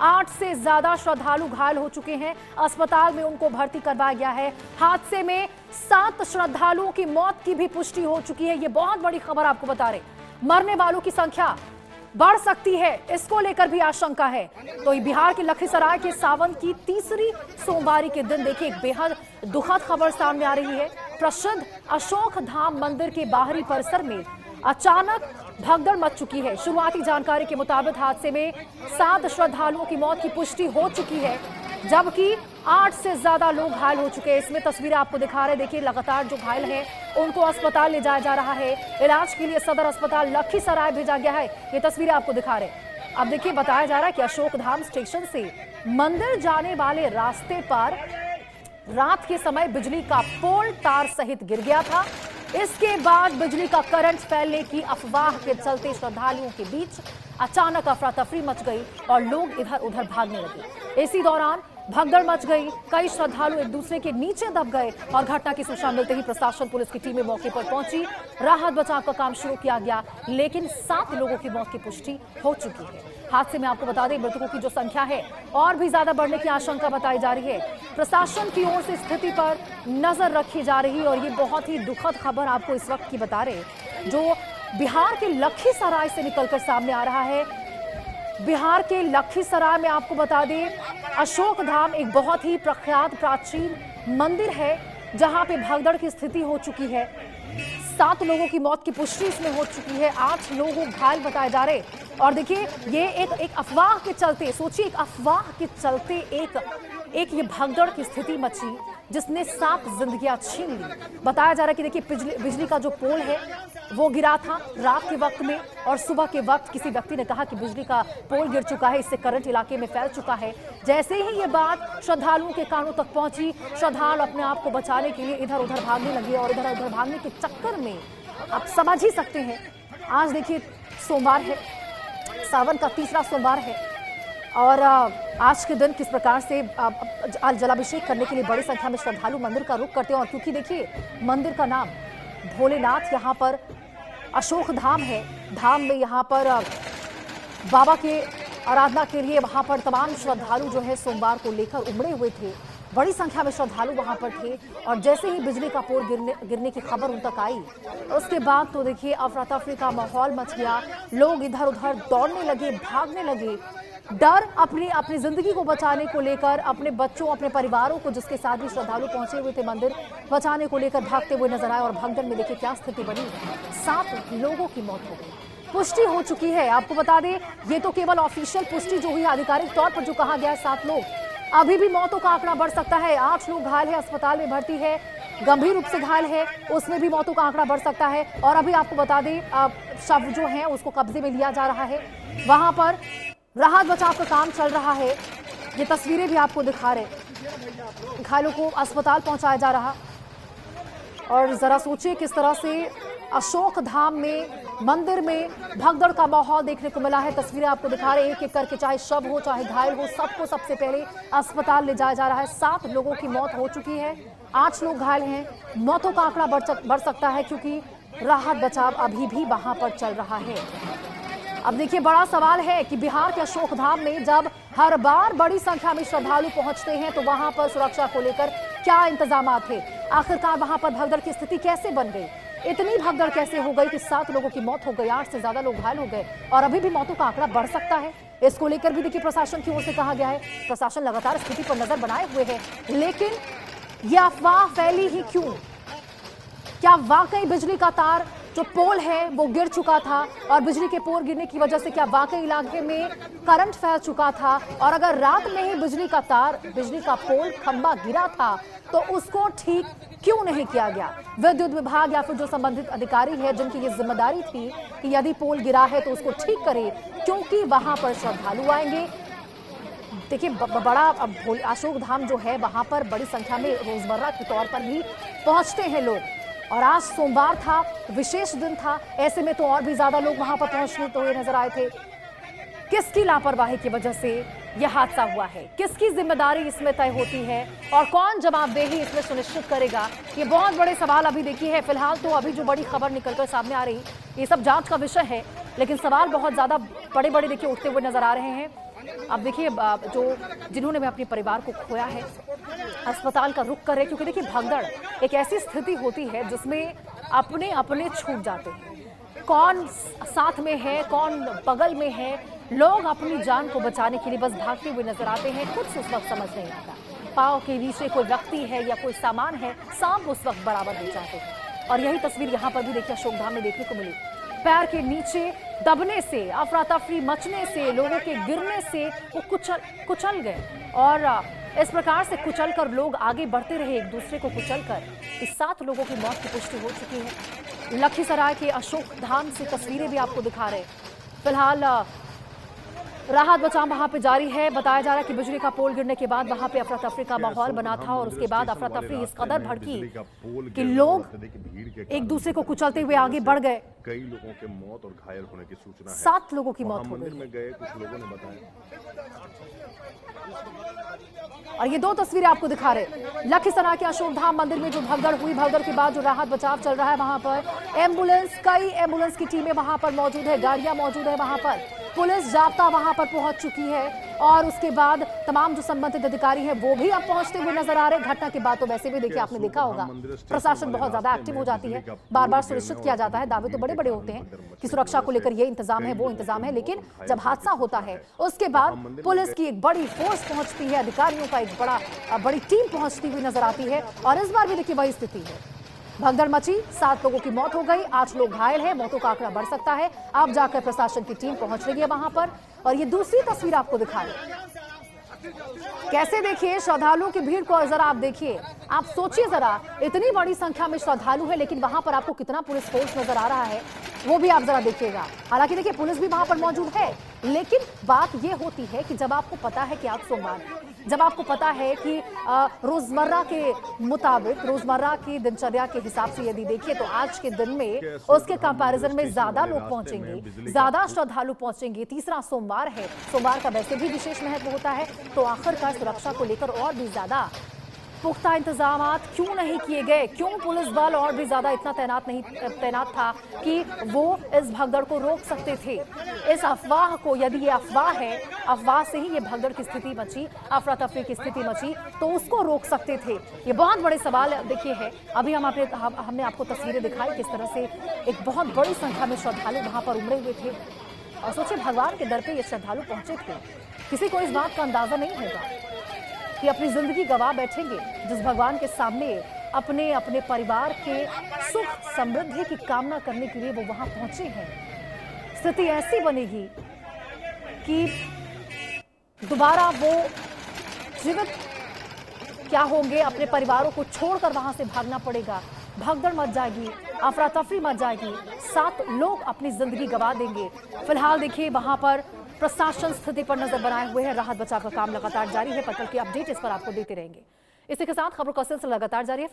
8 से ज्यादा श्रद्धालु घायल हो चुके हैं। अस्पताल में उनको भर्ती करवाया गया है। हादसे में 7 श्रद्धालुओं की मौत की भी पुष्टि हो चुकी है। ये बहुत बड़ी खबर आपको बता रहे। मरने वालों की संख्या बढ़ सकती है, इसको लेकर भी आशंका है। तो बिहार के लखीसराय के सावन की तीसरी सोमवारी के दिन देखिए एक बेहद दुखद खबर सामने आ रही है। प्रसिद्ध अशोक धाम मंदिर के बाहरी परिसर में अचानक भगदड़ मच चुकी है। शुरुआती जानकारी के मुताबिक हादसे में 7 श्रद्धालुओं की मौत की पुष्टि हो चुकी है, जबकि 8 से ज्यादा लोग घायल हो चुके हैं। इसमें तस्वीरें आपको दिखा रहे हैं। देखिए लगातार जो घायल हैं उनको अस्पताल ले जाया जा रहा है। इलाज के लिए सदर अस्पताल लखीसराय भेजा गया है। ये तस्वीरें आपको दिखा रहे हैं। अब देखिए बताया जा रहा है कि अशोक धाम स्टेशन से मंदिर जाने वाले रास्ते पर रात के समय बिजली का पोल तार सहित गिर गया था। इसके बाद बिजली का करंट फैलने की अफवाह के चलते श्रद्धालुओं के बीच अचानक अफरा तफरी मच गई और लोग इधर उधर भागने लगे। इसी दौरान भगदड़ मच गई। कई श्रद्धालु एक दूसरे के नीचे दब गए और घटना की सूचना मिलते ही प्रशासन पुलिस की टीमें मौके पर पहुंची। राहत बचाव का काम शुरू किया गया, लेकिन 7 लोगों की मौत की पुष्टि हो चुकी है। हादसे में आपको बता दें मृतकों की जो संख्या है और भी ज्यादा बढ़ने की आशंका बताई जा रही है। प्रशासन की ओर से स्थिति पर नजर रखी जा रही है और ये बहुत ही दुखद खबर आपको इस वक्त की बता रहे जो बिहार के लखीसराय से निकलकर सामने आ रहा है। बिहार के लखीसराय में आपको बता दें अशोक धाम एक बहुत ही प्रख्यात प्राचीन मंदिर है, जहां पे भगदड़ की स्थिति हो चुकी है। 7 लोगों की मौत की पुष्टि इसमें हो चुकी है। 8 लोग घायल बताए जा रहे। और देखिए ये एक अफवाह के चलते, सोचिए एक अफवाह के चलते एक ये भगदड़ की स्थिति मची जिसने 7 जिंदगियां छीन ली। बताया जा रहा है कि देखिए बिजली का जो पोल है वो गिरा था रात के वक्त में और सुबह के वक्त किसी व्यक्ति ने कहा कि बिजली का पोल गिर चुका है, इससे करंट इलाके में फैल चुका है। जैसे ही ये बात श्रद्धालुओं के कानों तक पहुंची, श्रद्धालु अपने आप को बचाने के लिए इधर उधर भागने लगे और इधर उधर भागने के चक्कर में आप समझ ही सकते हैं। आज देखिए सोमवार है, सावन का तीसरा सोमवार है और आज के दिन किस प्रकार से जलाभिषेक करने के लिए बड़ी संख्या में श्रद्धालु मंदिर का रुख करते हैं। और क्योंकि देखिए मंदिर का नाम भोलेनाथ यहाँ पर अशोक धाम है, धाम में यहाँ पर बाबा के आराधना के लिए वहाँ पर तमाम श्रद्धालु जो है सोमवार को लेकर उमड़े हुए थे। बड़ी संख्या में श्रद्धालु वहाँ पर थे और जैसे ही बिजली का पोल गिरने की खबर उन तक आई उसके बाद तो देखिए अफरा तफरी का माहौल मच गया। लोग इधर उधर दौड़ने लगे, भागने लगे। डर अपनी जिंदगी को बचाने को लेकर, अपने बच्चों अपने परिवारों को जिसके साथ भी श्रद्धालु पहुंचे हुए थे मंदिर बचाने को लेकर भागते हुए नजर आए। और भगदड़ में देखिए क्या स्थिति बनी, 7 लोगों की मौत हो गई। पुष्टि हो चुकी है। आपको बता दें ये तो केवल ऑफिशियल पुष्टि जो हुई आधिकारिक तौर पर जो कहा गया है 7 लोग, अभी भी मौतों का आंकड़ा बढ़ सकता है। 8 लोग घायल है, अस्पताल में भर्ती है, गंभीर रूप से घायल है, उसमें भी मौतों का आंकड़ा बढ़ सकता है। और अभी आपको बता दें शव जो है उसको कब्जे में लिया जा रहा है, वहां पर राहत बचाव का काम चल रहा है। ये तस्वीरें भी आपको दिखा रहे, घायलों को अस्पताल पहुंचाया जा रहा। और जरा सोचिए किस तरह से अशोक धाम में मंदिर में भगदड़ का माहौल देखने को मिला है। तस्वीरें आपको दिखा रहे हैं एक एक करके, चाहे शव हो चाहे घायल हो, सबको सबसे पहले अस्पताल ले जाया जा रहा है। 7 लोगों की मौत हो चुकी है, 8 लोग घायल हैं। मौतों का आंकड़ा बढ़ सकता है क्योंकि राहत बचाव अभी भी वहां पर चल रहा है। अब देखिए बड़ा सवाल है कि बिहार के अशोक धाम में जब हर बार बड़ी संख्या में श्रद्धालु पहुंचते हैं तो वहां पर सुरक्षा को लेकर क्या इंतजाम थे। आखिरकार वहां पर भगदड़ की स्थिति कैसे बन गई, इतनी भगदड़ कैसे हो गई कि 7 लोगों की मौत हो गई, 8 से ज्यादा लोग घायल हो गए और अभी भी मौतों का आंकड़ा बढ़ सकता है। इसको लेकर भी देखिए प्रशासन की ओर से कहा गया है, प्रशासन लगातार स्थिति पर नजर बनाए हुए है। लेकिन यह अफवाह फैली ही क्यों? क्या वाकई बिजली का तार जो पोल है वो गिर चुका था और बिजली के पोल गिरने की वजह से क्या वाकई इलाके में करंट फैल चुका था? और अगर रात में ही बिजली का पोल खंबा गिरा था तो उसको ठीक क्यों नहीं किया गया? विद्युत विभाग या फिर जो संबंधित अधिकारी है जिनकी ये जिम्मेदारी थी कि यदि पोल गिरा है तो उसको ठीक करे, क्योंकि वहां पर श्रद्धालु आएंगे। देखिए बड़ा अशोक धाम जो है वहां पर बड़ी संख्या में रोजमर्रा के तौर पर भी पहुंचते हैं लोग और आज सोमवार था, विशेष दिन था, ऐसे में तो और भी ज्यादा लोग वहां पर पहुंचने तो नजर आए थे। किसकी लापरवाही की वजह से यह हादसा हुआ है, किसकी जिम्मेदारी इसमें तय होती है और कौन जवाबदेही इसमें सुनिश्चित करेगा, ये बहुत बड़े सवाल अभी देखिए है। फिलहाल तो अभी जो बड़ी खबर निकलकर सामने आ रही ये सब जांच का विषय है, लेकिन सवाल बहुत ज्यादा बड़े बड़े देखिए उठते हुए नजर आ रहे हैं। अब देखिए जो जिन्होंने भी अपने परिवार को खोया है अस्पताल का रुख कर रहे हैं, क्योंकि देखिए भगदड़ एक ऐसी स्थिति होती है जिसमें अपने अपने छूट जाते हैं। कौन साथ में है, कौन बगल में है, लोग अपनी जान को बचाने के लिए बस भागते हुए नजर आते हैं। कुछ उस वक्त समझ नहीं आता, पाँव के नीचे कोई व्यक्ति है या कोई सामान है, सांप उस वक्त बराबर हो जाते हैं। और यही तस्वीर यहाँ पर भी देखिए अशोकधाम में देखने को मिली। पैर के नीचे दबने से, अफरा तफरी मचने से, लोगों के गिरने से वो कुचल गए और इस प्रकार से कुचल कर लोग आगे बढ़ते रहे, एक दूसरे को कुचल कर। इस 7 लोगों की मौत की पुष्टि हो चुकी है। लखीसराय के अशोकधाम से तस्वीरें भी आपको दिखा रहे। फिलहाल राहत बचाव वहां पे जारी है। बताया जा रहा है कि बिजली का पोल गिरने के बाद वहां पे अफरा तफरी का माहौल बना था और उसके बाद अफरा तफरी इस कदर भड़की कि लोग एक दूसरे को कुचलते हुए आगे बढ़ गए। कई लोगों के मौत और घायल होने की सूचना है। 7 लोगों की मौत हो गई। मंदिर में गए कुछ लोगों ने बताया। और ये 2 तस्वीरें आपको दिखा रहे। लखीसराय के अशोकधाम मंदिर में जो भगदड़ हुई, भगदड़ के बाद जो राहत बचाव चल रहा है वहां पर एम्बुलेंस, कई एम्बुलेंस की टीमें वहां पर मौजूद है, गाड़ियां मौजूद है वहां पर, पुलिस जाब्ता वहां पर पहुंच चुकी है और उसके बाद तमाम जो संबंधित अधिकारी हैं वो भी अब पहुंचते हुए नजर आ रहे हैं। घटना के बाद तो वैसे भी देखिए आपने देखा होगा प्रशासन बहुत ज्यादा एक्टिव हो जाती है, बार बार सुनिश्चित किया जाता है। दावे तो बड़े बड़े होते हैं कि सुरक्षा को लेकर ये इंतजाम है, वो इंतजाम है, लेकिन जब हादसा होता है उसके बाद पुलिस की एक बड़ी फोर्स पहुंचती है, अधिकारियों का एक बड़ी टीम पहुंचती हुई नजर आती है। और इस बार भी देखिए वही स्थिति है। भगदड़ मची, 7 लोगों की मौत हो गई, 8 लोग घायल हैं, मौतों का आंकड़ा बढ़ सकता है। अब जाकर प्रशासन की टीम पहुंच रही है वहां पर। और ये दूसरी तस्वीर आपको दिखा रहे। कैसे देखिए श्रद्धालुओं की भीड़ को जरा आप देखिए, आप सोचिए जरा, इतनी बड़ी संख्या में श्रद्धालु है लेकिन वहां पर आपको कितना पुलिस फोर्स नजर आ रहा है वो भी आप जरा देखिएगा। हालांकि देखिए पुलिस भी वहां पर मौजूद है, लेकिन बात ये होती है कि जब आपको पता है कि आज सोमवार, जब आपको पता है कि रोजमर्रा के मुताबिक, रोजमर्रा की दिनचर्या के हिसाब से यदि देखिए तो आज के दिन में उसके कंपैरिजन में ज्यादा लोग पहुंचेंगे, ज्यादा श्रद्धालु पहुंचेंगे। तीसरा सोमवार है, सोमवार का वैसे भी विशेष महत्व होता है, तो आखिरकार सुरक्षा को लेकर और भी ज्यादा पुख्ता इंतजाम क्यों नहीं किए गए? क्यों पुलिस बल और भी ज्यादा इतना तैनात था कि वो इस भगदड़ को रोक सकते थे? इस अफवाह को, यदि ये अफवाह है, अफवाह से ही ये भगदड़ की स्थिति मची, अफरा तफरी की स्थिति मची, तो उसको रोक सकते थे। ये बहुत बड़े सवाल देखिए है। अभी हमने आपको तस्वीरें दिखाई किस तरह से एक बहुत बड़ी संख्या में श्रद्धालु वहां पर उमड़े हुए थे। और सोचिए भगवान के दर पे ये श्रद्धालु पहुंचे थे। किसी को इस बात का अंदाजा नहीं होगा कि अपनी जिंदगी गंवा बैठेंगे जिस भगवान के सामने अपने अपने परिवार के सुख समृद्धि की कामना करने के लिए वो वहां पहुंचे हैं। स्थिति ऐसी बनेगी कि दोबारा वो जीवित क्या होंगे, अपने परिवारों को छोड़कर वहां से भागना पड़ेगा। भगदड़ मच जाएगी, अफरा तफरी मच जाएगी, 7 लोग अपनी जिंदगी गंवा देंगे। फिलहाल देखिए वहां पर प्रशासन स्थिति पर नजर बनाए हुए हैं। राहत बचाव का काम लगातार जारी है। पटल की अपडेट इस पर आपको देते रहेंगे। इसी के साथ खबरों का सिलसिला लगातार जारी है।